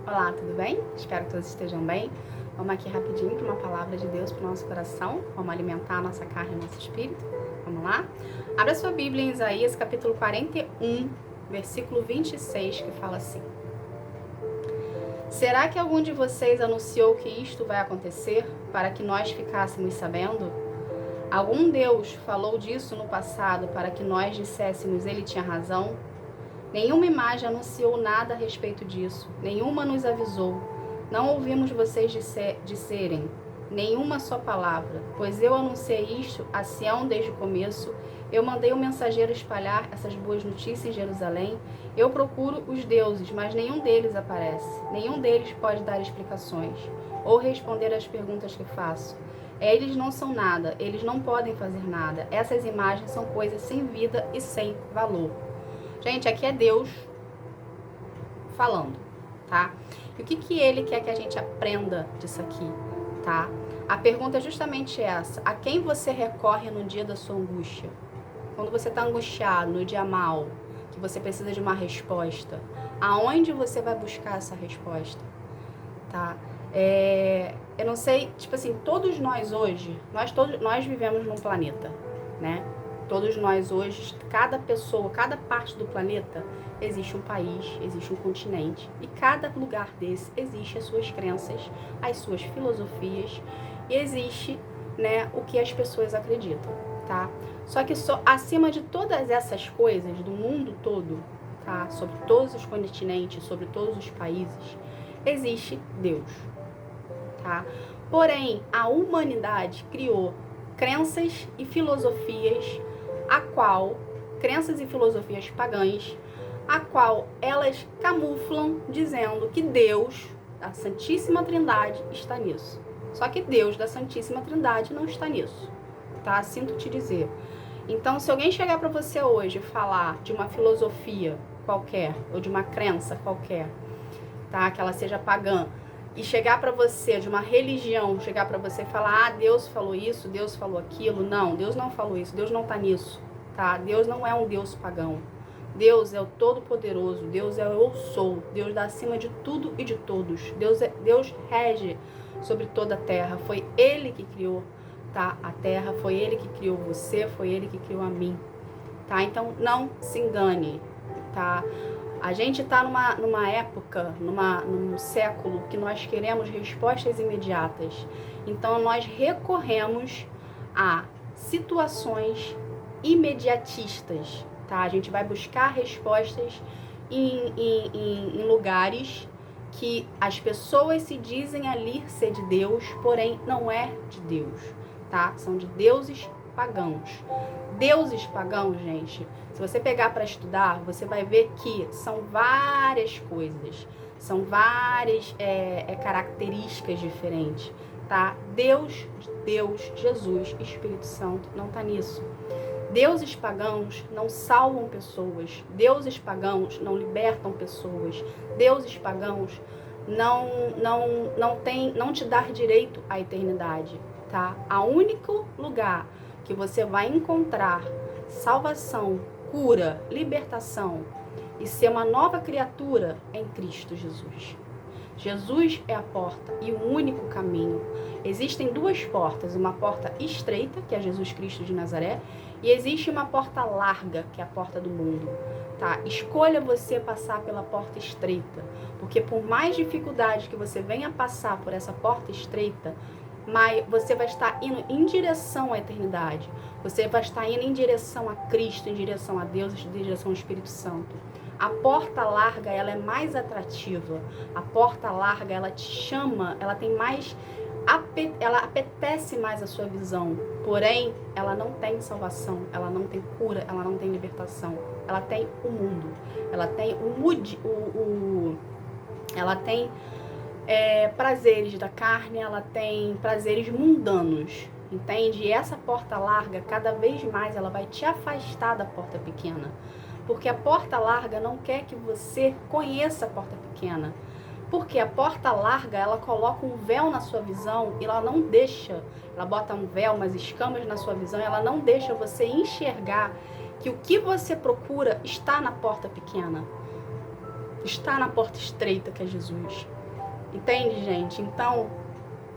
Olá, tudo bem? Espero que todos estejam bem. Vamos aqui rapidinho para uma palavra de Deus para o nosso coração. Vamos alimentar a nossa carne e o nosso espírito. Vamos lá? Abra sua Bíblia em Isaías capítulo 41, versículo 26, que fala assim: Será que algum de vocês anunciou que isto vai acontecer, para que nós ficássemos sabendo? Algum Deus falou disso no passado, para que nós disséssemos ele tinha razão? Nenhuma imagem anunciou nada a respeito disso, nenhuma nos avisou. Não ouvimos vocês disserem nenhuma só palavra, pois eu anunciei isto a Sião desde o começo. Eu mandei o mensageiro espalhar essas boas notícias em Jerusalém. Eu procuro os deuses, mas nenhum deles aparece. Nenhum deles pode dar explicações ou responder às perguntas que faço. Eles não são nada, eles não podem fazer nada. Essas imagens são coisas sem vida e sem valor. Gente, aqui é Deus falando, tá? E o que ele quer que a gente aprenda disso aqui, tá? A pergunta é justamente essa: a quem você recorre no dia da sua angústia? Quando você está angustiado, no dia mal, que você precisa de uma resposta, aonde você vai buscar essa resposta, tá? Eu não sei, tipo assim, todos nós hoje, nós vivemos num planeta, né? Todos nós hoje, cada pessoa, cada parte do planeta, existe um país, existe um continente. E cada lugar desse existe as suas crenças, as suas filosofias, e existe, né, o que as pessoas acreditam, tá? Só que acima de todas essas coisas, do mundo todo, tá? Sobre todos os continentes, sobre todos os países, existe Deus, tá? Porém, a humanidade criou crenças e filosofias crenças e filosofias pagãs, a qual elas camuflam dizendo que Deus, a Santíssima Trindade, está nisso. Só que Deus da Santíssima Trindade não está nisso, tá? Sinto te dizer. Então, se alguém chegar para você hoje e falar de uma filosofia qualquer, ou de uma crença qualquer, tá? Que ela seja pagã, e chegar para você de uma religião, chegar para você e falar, Deus falou isso, Deus falou aquilo. Não, Deus não falou isso, Deus não está nisso, tá? Deus não é um Deus pagão. Deus é o Todo-Poderoso, Deus é o Eu Sou, Deus dá acima de tudo e de todos. Deus rege sobre toda a terra. Foi Ele que criou, tá? A terra, foi Ele que criou você, foi Ele que criou a mim, tá? Então não se engane, tá? A gente está numa época, num século que nós queremos respostas imediatas. Então, nós recorremos a situações imediatistas, tá? A gente vai buscar respostas em lugares que as pessoas se dizem ali ser de Deus, porém não é de Deus, tá? São de deuses pagãos. Deuses pagãos, gente, se você pegar para estudar, você vai ver que são várias coisas, são várias características diferentes, tá? Deus, Jesus, Espírito Santo não tá nisso. Deuses pagãos não salvam pessoas, deuses pagãos não libertam pessoas, deuses pagãos não te dar direito à eternidade, tá? O único lugar que você vai encontrar salvação, cura, libertação e ser uma nova criatura em Cristo Jesus. Jesus é a porta e o único caminho. Existem duas portas, uma porta estreita, que é Jesus Cristo de Nazaré, e existe uma porta larga, que é a porta do mundo, tá? Escolha você passar pela porta estreita, porque por mais dificuldade que você venha passar por essa porta estreita, mas você vai estar indo em direção à eternidade. Você vai estar indo em direção a Cristo, em direção a Deus, em direção ao Espírito Santo. A porta larga, ela é mais atrativa. A porta larga, ela te chama, ela tem mais, ela apetece mais a sua visão. Porém, ela não tem salvação, ela não tem cura, ela não tem libertação. Ela tem o mundo. Ela tem ela tem prazeres da carne, ela tem prazeres mundanos, entende? E essa porta larga, cada vez mais, ela vai te afastar da porta pequena, porque a porta larga não quer que você conheça a porta pequena, porque a porta larga, ela coloca um véu na sua visão e ela não deixa, ela bota um véu, umas escamas na sua visão, e ela não deixa você enxergar que o que você procura está na porta pequena. está na porta estreita, que é Jesus. Entende, gente? Então,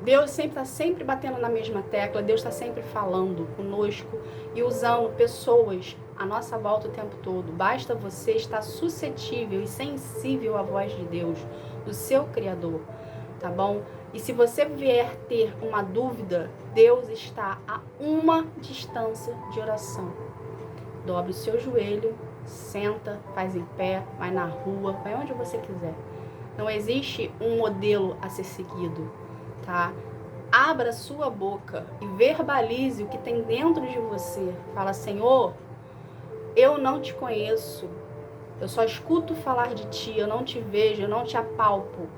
Deus está sempre batendo na mesma tecla, Deus está sempre falando conosco e usando pessoas à nossa volta o tempo todo. Basta você estar suscetível e sensível à voz de Deus, do seu Criador, tá bom? E se você vier ter uma dúvida, Deus está a uma distância de oração. Dobre o seu joelho, senta, faz em pé, vai na rua, vai onde você quiser. Não existe um modelo a ser seguido, tá? Abra sua boca e verbalize o que tem dentro de você. Fala, Senhor, eu não te conheço, eu só escuto falar de ti, eu não te vejo, eu não te apalpo,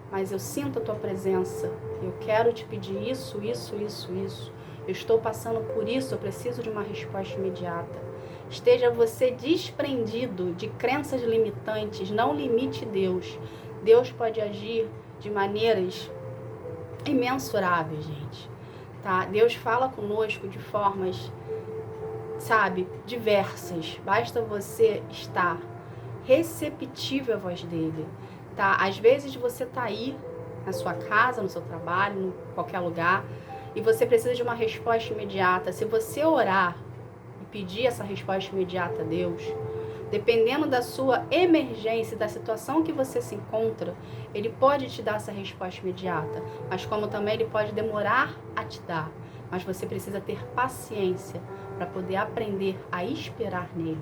mas eu sinto a tua presença, eu quero te pedir isso, isso, isso, isso. Eu estou passando por isso, eu preciso de uma resposta imediata. Esteja você desprendido de crenças limitantes, não limite Deus. Deus pode agir de maneiras imensuráveis, gente, tá? Deus fala conosco de formas, sabe, diversas. Basta você estar receptível à voz dele, tá? Às vezes você tá aí na sua casa, no seu trabalho, em qualquer lugar, e você precisa de uma resposta imediata. Se você orar e pedir essa resposta imediata a Deus, dependendo da sua emergência, da situação que você se encontra, ele pode te dar essa resposta imediata, mas como também ele pode demorar a te dar. Mas você precisa ter paciência para poder aprender a esperar nele,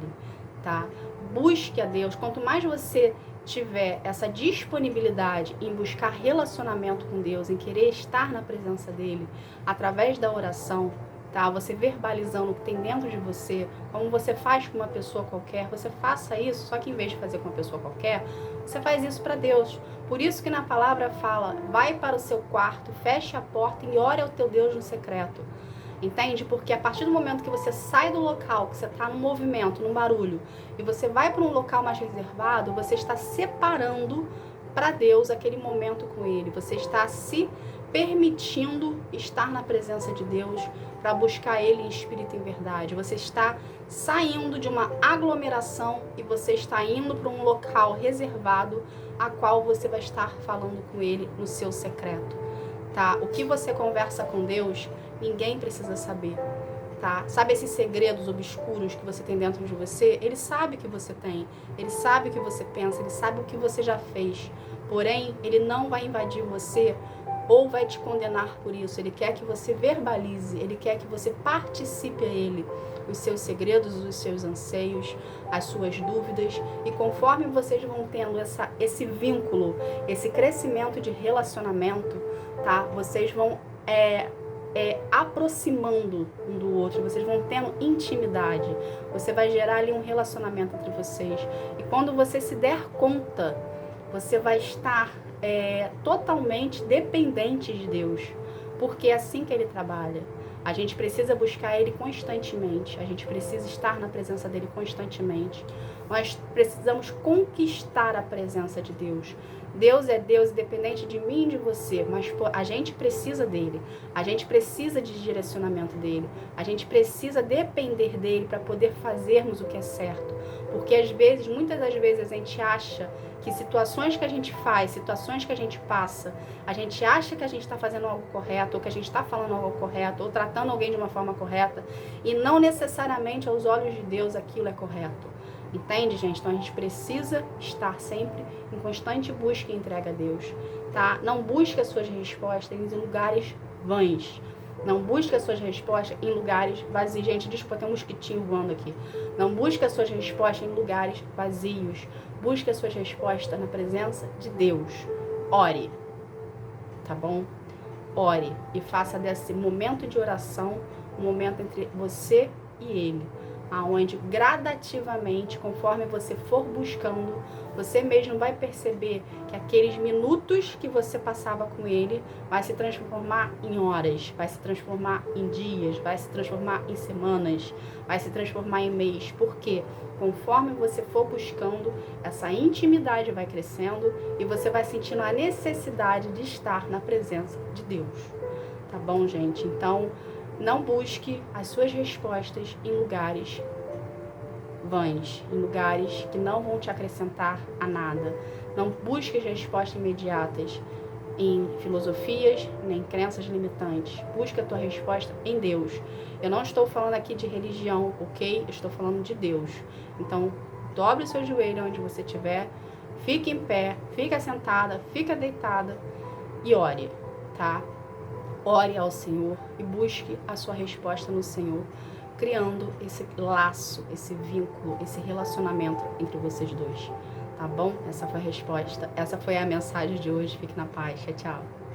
tá? Busque a Deus. Quanto mais você tiver essa disponibilidade em buscar relacionamento com Deus, em querer estar na presença dele, através da oração, tá? Você verbalizando o que tem dentro de você, como você faz com uma pessoa qualquer, você faça isso, só que em vez de fazer com uma pessoa qualquer, você faz isso para Deus. Por isso que na palavra fala, vai para o seu quarto, feche a porta e ore ao teu Deus no secreto. Entende? Porque a partir do momento que você sai do local, que você está no movimento, no barulho, e você vai para um local mais reservado, você está separando para Deus aquele momento com Ele. Você está se permitindo estar na presença de Deus para buscar Ele em espírito e em verdade. Você está saindo de uma aglomeração e você está indo para um local reservado a qual você vai estar falando com Ele no seu secreto, tá? O que você conversa com Deus, ninguém precisa saber, tá? Sabe esses segredos obscuros que você tem dentro de você? Ele sabe que você tem, ele sabe o que você pensa, ele sabe o que você já fez. Porém, ele não vai invadir você ou vai te condenar por isso. Ele quer que você verbalize, ele quer que você participe a ele, os seus segredos, os seus anseios, as suas dúvidas. E conforme vocês vão tendo esse vínculo, esse crescimento de relacionamento, tá? Vocês vão aproximando um do outro, vocês vão tendo intimidade, você vai gerar ali um relacionamento entre vocês, e quando você se der conta, você vai estar totalmente dependente de Deus, porque é assim que Ele trabalha. A gente precisa buscar Ele constantemente, a gente precisa estar na presença dEle constantemente, nós precisamos conquistar a presença de Deus. Deus é Deus, independente de mim e de você, mas a gente precisa dele, a gente precisa de direcionamento dele, a gente precisa depender dele para poder fazermos o que é certo, porque às vezes, muitas das vezes a gente acha que situações que a gente faz, situações que a gente passa, a gente acha que a gente está fazendo algo correto, ou que a gente está falando algo correto, ou tratando alguém de uma forma correta, e não necessariamente aos olhos de Deus aquilo é correto. Entende, gente? Então a gente precisa estar sempre em constante busca e entrega a Deus, tá? Não busque as suas respostas em lugares vãs. Não busque as suas respostas em lugares vazios. Gente, desculpa, tem um mosquitinho voando aqui. Não busque as suas respostas em lugares vazios. Busque as suas respostas na presença de Deus. Ore, tá bom? Ore e faça desse momento de oração um momento entre você e Ele, aonde gradativamente, conforme você for buscando, você mesmo vai perceber que aqueles minutos que você passava com ele vai se transformar em horas, vai se transformar em dias, vai se transformar em semanas, vai se transformar em mês. Por quê? Conforme você for buscando, essa intimidade vai crescendo e você vai sentindo a necessidade de estar na presença de Deus. Tá bom, gente? Então, não busque as suas respostas em lugares vãs, em lugares que não vão te acrescentar a nada. Não busque respostas imediatas em filosofias, nem crenças limitantes. Busca a tua resposta em Deus. Eu não estou falando aqui de religião, ok? Eu estou falando de Deus. Então, dobre o seu joelho onde você estiver, fique em pé, fica sentada, fica deitada e ore, tá? Ore ao Senhor e busque a sua resposta no Senhor, criando esse laço, esse vínculo, esse relacionamento entre vocês dois, tá bom? Essa foi a resposta, essa foi a mensagem de hoje. Fique na paz, tchau, tchau.